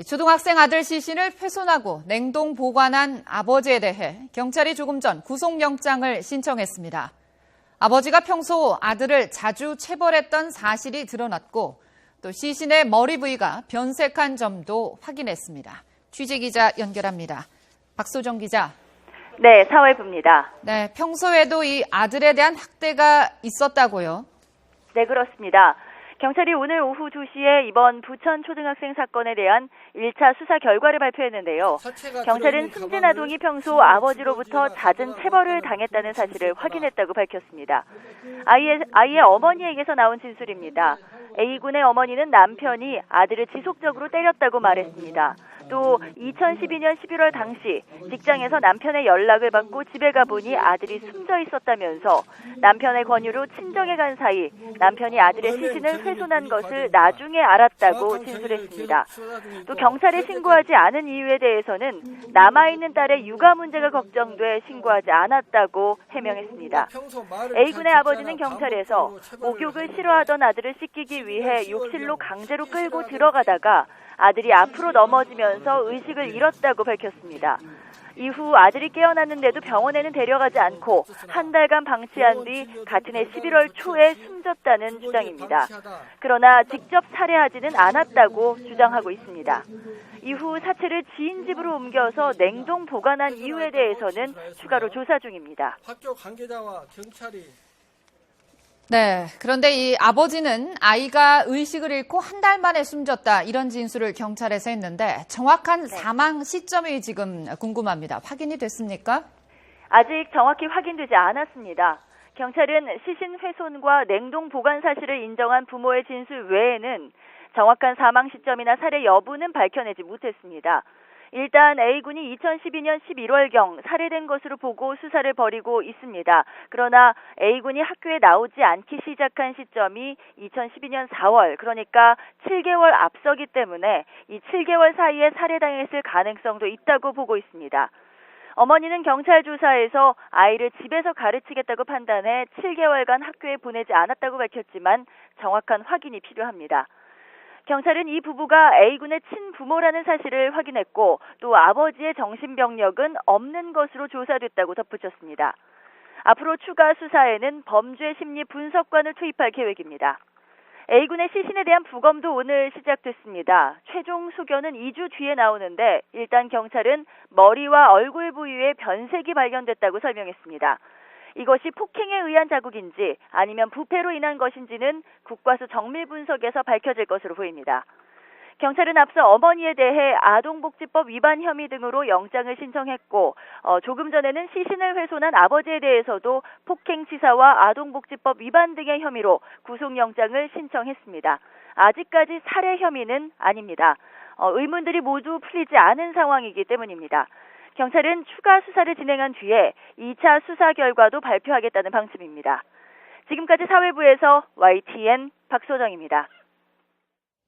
초등학생 아들 시신을 훼손하고 냉동 보관한 아버지에 대해 경찰이 조금 전 구속영장을 신청했습니다. 아버지가 평소 아들을 자주 체벌했던 사실이 드러났고 또 시신의 머리 부위가 변색한 점도 확인했습니다. 취재기자 연결합니다. 박소정 기자. 네, 사회부입니다. 네, 평소에도 이 아들에 대한 학대가 있었다고요? 네, 그렇습니다. 경찰이 오늘 오후 2시에 이번 부천 초등학생 사건에 대한 1차 수사 결과를 발표했는데요. 경찰은 승진 아동이 평소 아버지로부터 잦은 체벌을 당했다는 사실을 확인했다고 밝혔습니다. 아이의 어머니에게서 나온 진술입니다. A군의 어머니는 남편이 아들을 지속적으로 때렸다고 말했습니다. 또 2012년 11월 당시 직장에서 남편의 연락을 받고 집에 가보니 아들이 숨져 있었다면서 남편의 권유로 친정에 간 사이 남편이 아들의 시신을 훼손한 것을 나중에 알았다고 진술했습니다. 또 경찰에 신고하지 않은 이유에 대해서는 남아있는 딸의 육아 문제가 걱정돼 신고하지 않았다고 해명했습니다. A군의 아버지는 경찰에서 목욕을 싫어하던 아들을 씻기기 위해 욕실로 강제로 끌고 들어가다가 아들이 앞으로 넘어지면서 의식을 잃었다고 밝혔습니다. 이후 아들이 깨어났는데도 병원에는 데려가지 않고 한 달간 방치한 뒤 같은 해 11월 초에 숨졌다는 주장입니다. 그러나 직접 살해하지는 않았다고 주장하고 있습니다. 이후 사체를 지인 집으로 옮겨서 냉동 보관한 이유에 대해서는 추가로 조사 중입니다. 학교 관계자와 경찰이 네, 그런데 이 아버지는 아이가 의식을 잃고 한 달 만에 숨졌다 이런 진술을 경찰에서 했는데 정확한 사망 시점이 지금 궁금합니다. 확인이 됐습니까? 아직 정확히 확인되지 않았습니다. 경찰은 시신 훼손과 냉동 보관 사실을 인정한 부모의 진술 외에는 정확한 사망 시점이나 살해 여부는 밝혀내지 못했습니다. 일단 A군이 2012년 11월경 살해된 것으로 보고 수사를 벌이고 있습니다. 그러나 A군이 학교에 나오지 않기 시작한 시점이 2012년 4월, 그러니까 7개월 앞서기 때문에 이 7개월 사이에 살해당했을 가능성도 있다고 보고 있습니다. 어머니는 경찰 조사에서 아이를 집에서 가르치겠다고 판단해 7개월간 학교에 보내지 않았다고 밝혔지만 정확한 확인이 필요합니다. 경찰은 이 부부가 A군의 친부모라는 사실을 확인했고 또 아버지의 정신병력은 없는 것으로 조사됐다고 덧붙였습니다. 앞으로 추가 수사에는 범죄 심리 분석관을 투입할 계획입니다. A군의 시신에 대한 부검도 오늘 시작됐습니다. 최종 소견은 2주 뒤에 나오는데 일단 경찰은 머리와 얼굴 부위에 변색이 발견됐다고 설명했습니다. 이것이 폭행에 의한 자국인지 아니면 부패로 인한 것인지는 국과수 정밀 분석에서 밝혀질 것으로 보입니다. 경찰은 앞서 어머니에 대해 아동복지법 위반 혐의 등으로 영장을 신청했고 조금 전에는 시신을 훼손한 아버지에 대해서도 폭행치사와 아동복지법 위반 등의 혐의로 구속영장을 신청했습니다. 아직까지 살해 혐의는 아닙니다. 의문들이 모두 풀리지 않은 상황이기 때문입니다. 경찰은 추가 수사를 진행한 뒤에 2차 수사 결과도 발표하겠다는 방침입니다. 지금까지 사회부에서 YTN 박소정입니다.